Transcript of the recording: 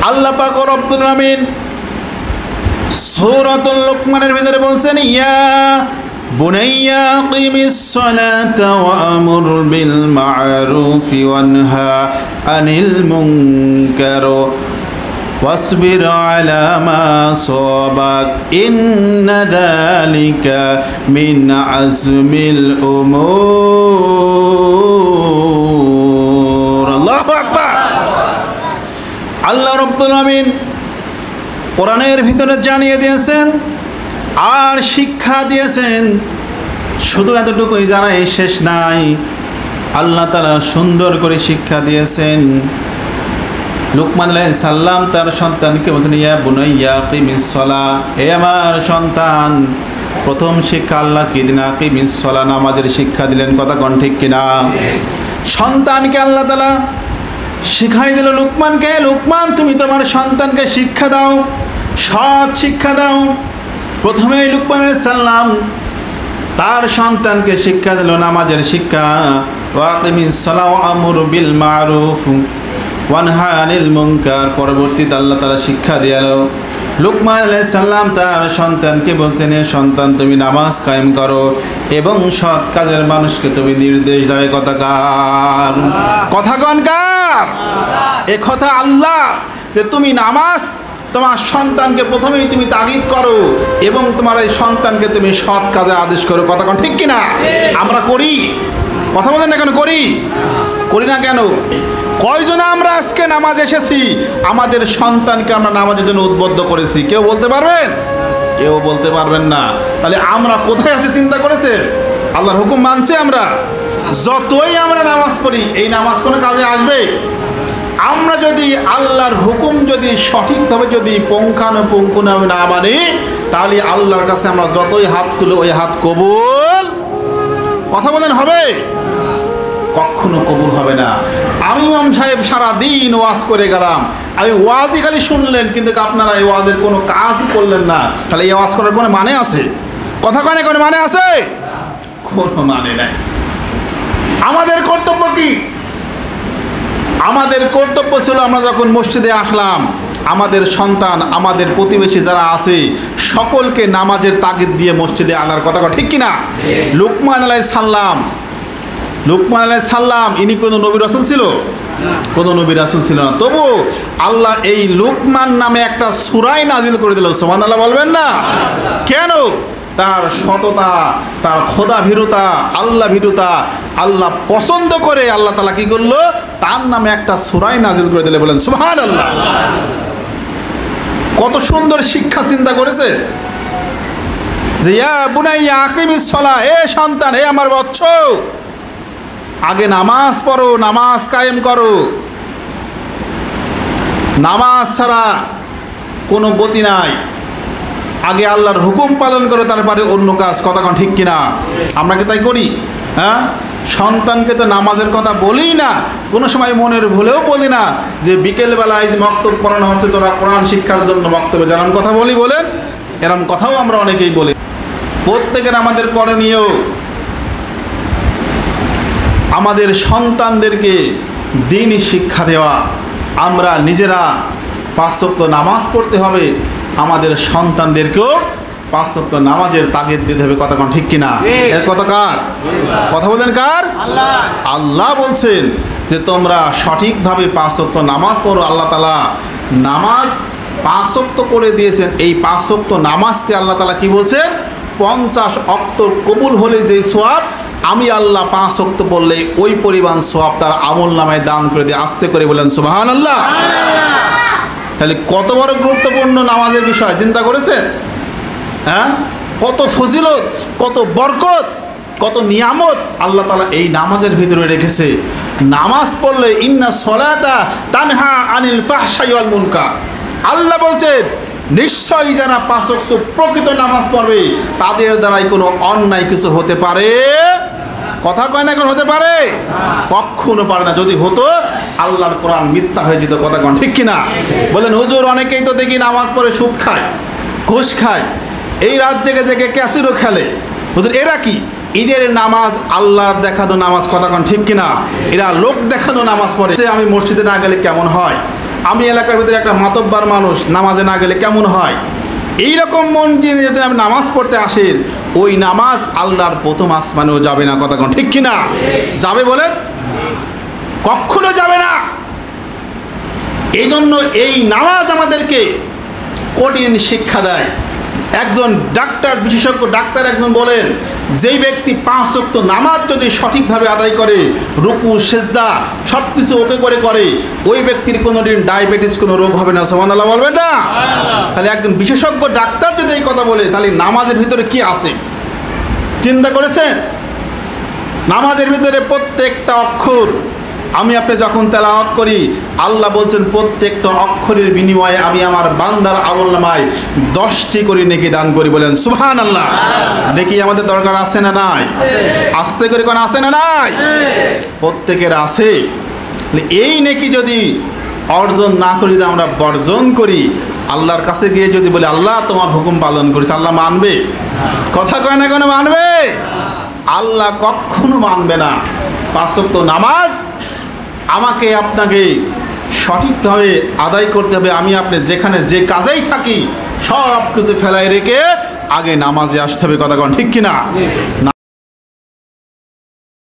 আল্লাহ পাক রব্বুল আলামিন সূরাতুল লুকমানের ভিতরে বলছেন, ইয়া বুনাইয়া আকিমিস সালাতা ওয়া আমুর বিল মা'রুফি ওয়ানহা আনিল মুনকার ওয়াসবির আলা মা সাবাক ইন্না যালিকা মিন আজমিল উমুর। আল্লাহু আকবার। আল্লাহ রাব্বুল আলামিন কোরআনের ভিতরে জানিয়ে দিয়েছেন আর শিক্ষা দিয়েছেন। শুধু এতটুকুই জানাই শেষ নাই, আল্লাহ তাআলা সুন্দর করে শিক্ষা দিয়েছেন। লুকমান আলাইহিস সালাম তার সন্তানকে বলেন, ইয়া বুনাইয়া আকিমিস সালাহ, হে আমার সন্তান। প্রথম শিক্ষা আল্লাহ কি দিলেন? আকিমিস সালাহ, নামাজের শিক্ষা দিলেন। কথা কোন ঠিক কিনা? সন্তানকে আল্লাহ তাআলা শিখাই দিল লুকমানকে, লুকমান তুমি তোমার সন্তানকে শিক্ষা দাও, সৎ শিক্ষা দাও। প্রথমেই লুকমান আলাইহিস সালাম তার সন্তানকে শিক্ষা দিল নামাজের শিক্ষা। ওয়াকিমিস সালাহ ওয়া আমুর বিল মা'রুফ ওয়ানহা আনিল মুনকার। পরবর্তীতে আল্লাহ তাআলা শিক্ষা দিয়ালো লুকমান আলাইহিস সালাম তার সন্তানকে বলছেন, হে সন্তান তুমি নামাজ কায়েম করো এবং সৎ কাজের মানুষকে তুমি নির্দেশ দাও। কথা কার? কথা কোন কার? এ কথা আল্লাহ, যে তুমি নামাজ তোমার সন্তানকে প্রথমেই তুমি তাগিদ করো এবং তোমার এই সন্তানকে তুমি সৎ কাজে আদেশ করো। কথা কোন ঠিক কিনা? আমরা করি? কথা বলেন না কেন? করি না কেন? কয়জনে আমরা আজকে নামাজ এসেছি আমাদের সন্তানকে আমরা নামাজের জন্য উদ্বুদ্ধ করেছি? কেউ বলতে পারবেন? কেউ বলতে পারবেন না। তাহলে আমরা কোথায় আছি চিন্তা করেছেন? আল্লাহর হুকুম মানছি আমরা? যতই আমরা নামাজ পড়ি এই নামাজ কোনো কাজে আসবে? আমরা যদি আল্লাহর হুকুম যদি সঠিকভাবে যদি পুঙ্খানুপুঙ্খভাবে না মানি, তাহলে আল্লাহর কাছে আমরা যতই হাত তুলে ওই হাত কবুল, কথা বলেন, হবে? কখনো কবুল হবে না। আমি ইমাম সাহেব সারাদিন ওয়াজ করে গেলাম, আমি ওয়াজই খালি শুনলেন, কিন্তু আপনারা এই ওয়াজের কোনো কাজই করলেন না, তাহলে এই ওয়াজ করার কোনো মানে আছে? কথা কয় না, কোনো মানে আছে? কোনো মানে নাই। আমাদের কর্তব্য কি? আমাদের কর্তব্য ছিল আমরা যখন মসজিদে আসলাম আমাদের সন্তান, আমাদের প্রতিবেশী যারা আছে সকলকে নামাজের তাগিদ দিয়ে মসজিদে আনার। কথা ঠিক কিনা? লুকমান আলাইহিস সালাম ইনি কোনো নবী রাসূল ছিল? কোনো নবী রাসূল ছিল না। তবু আল্লাহ এই লুকমান নামে একটা সূরাই নাজিল করে দিল। সুবহানাল্লাহ বলবেন না? কেন? তার সততা, তার খোদা ভীরুতা, আল্লাহ ভীরুতা আল্লাহ পছন্দ করে আল্লাহ তাআলা কি করলো? তার নামে একটা সূরাই নাজিল করে দিলে। বলেন সুবহানাল্লাহ। কত সুন্দর শিক্ষা চিন্তা করেছে যে ইয়া বুনাইয়া আকিমিস সালাহ, হে সন্তান, হে আমার বৎস, আগে নামাজ পড়ো, নামাজ কায়েম করো। নামাজ ছাড়া কোনো গতি নাই। আগে আল্লাহর হুকুম পালন করো, তারপরে অন্য কাজ। কথা কোন ঠিক কিনা? আমরা কি তাই করি? হ্যাঁ, সন্তানকে তো নামাজের কথা বলি না, কোনো সময় মনের ভুলেও বলি না যে বিকেলবেলায় যে মক্তব পড়ানো হচ্ছে তোরা কোরআন শিক্ষার জন্য মক্তবে যেরকম কথা বলি, বলেন এরকম কথাও আমরা অনেকেই বলি। প্রত্যেকের আমাদের করণীয় আমাদের সন্তানদেরকে দ্বীনি শিক্ষা দেওয়া। আমরা নিজেরা 5 ওয়াক্ত নামাজ পড়তে হবে, আমাদের সন্তানদেরকেও 5 ওয়াক্ত নামাজের তাগিদ দিতে হবে। কথা কোন ঠিক কিনা? এর কথা কার? কথা বলেন কার? আল্লাহ বলছেন যে তোমরা সঠিকভাবে 5 ওয়াক্ত নামাজ পড়ো। আল্লাহ তাআলা নামাজ 5 ওয়াক্ত করে দিয়েছেন। এই 5 ওয়াক্ত নামাজকে আল্লাহ তাআলা কি বলছেন? 50 ওয়াক্ত কবুল হলে যেই সওয়াব আমি আল্লাহ 5 ওয়াক্ত বললে ওই পরিমাণ সওয়াব তার আমল নামায় দান করে দিয়ে। আস্তে করে বলেন সুবহানাল্লাহ। তাহলে কত বড় গুরুত্বপূর্ণ নামাজের বিষয় চিন্তা করেছেন? হ্যাঁ, কত ফজিলত, কত বরকত, কত নিয়ামত আল্লাহ তাআলা এই নামাজের ভিতরে রেখেছে। নামাজ পড়লে ইন্না সলাতা তানহা আনিল ফাহশাই ওয়াল মুনকার। আল্লাহ বলছেন নিশ্চয়ই যারা 5 ওয়াক্ত প্রকৃত নামাজ পড়বে তাদের দ্বারাই কোনো অন্যায় কিছু হতে পারে? কথা কয় না, এখন হতে পারে? কখনো পারে না। যদি হতো আল্লাহর কোরআন মিথ্যা হয়ে যেত। কথা কন ঠিক কিনা? বলেন হুজুর অনেকেই তো দেখি নামাজ পড়ে সুদ খায়, ঘুষ খায়, এই রাত জেগে জেগে ক্যাসিনো খেলে। হুজুর এরা কি? ঈদের নামাজ আল্লাহর দেখানো নামাজ। কথা কন ঠিক কিনা? এরা লোক দেখানো নামাজ পড়ে। আমি মসজিদে না গেলে কেমন হয়, আমি এলাকার ভিতরে একটা মাতব্বার মানুষ, নামাজে না গেলে কেমন হয়, এইরকম মন যদি আপনি নামাজ পড়তে আসেন, ওই নামাজ আল্লাহর প্রথম আসমানেও যাবে না। কথা কোন ঠিক কিনা? যাবে বলেন? কখনো যাবে না। এই জন্য এই নামাজ আমাদেরকে কঠিন শিক্ষা দেয়। একজন ডাক্তার, বিশেষজ্ঞ ডাক্তার একজন বলেন, যেই ব্যক্তি 5 ওয়াক্ত নামাজ যদি সঠিকভাবে আদায় করে, রুকু সেজদা সব কিছু ওকে করে, ওই ব্যক্তির কোনোদিন ডায়াবেটিস কোনো রোগ হবে না। সুবহানাল্লাহ বলবেন না? তাহলে একজন বিশেষজ্ঞ ডাক্তার যদি এই কথা বলে, তাহলে নামাজের ভিতরে কি আছে চিন্তা করেছেন? নামাজের ভিতরে প্রত্যেকটা অক্ষর আমি আপনি যখন তেলাওয়াত করি, আল্লাহ বলছেন প্রত্যেকটা অক্ষরের বিনিময়ে আমি আমার বান্দার আমলনামায় 10টি করে নেকি দান করি। বলেন সুবহানাল্লাহ। নেকি আমাদের দরকার আছে না নাই? আস্তে করে কোন আছে না নাই? প্রত্যেকের আছে। এই নেকি যদি অর্জন না করি, যদি আমরা বর্জন করি, আল্লাহর কাছে গিয়ে যদি বলি আল্লাহ তোমার হুকুম পালন করেছে, আল্লাহ মানবে? কথা কয় না কেন মানবে? আল্লাহ কখনো মানবে না। 5 ওয়াক্ত নামাজ আমাকে আপনাকে সঠিকভাবে আদায় করতে হবে। আমি আপনি যেখানে যে কাজেই থাকি সব কিছু ফেলাই রেখে আগে নামাজে আসতে হবে। কথা কোন ঠিক কিনা?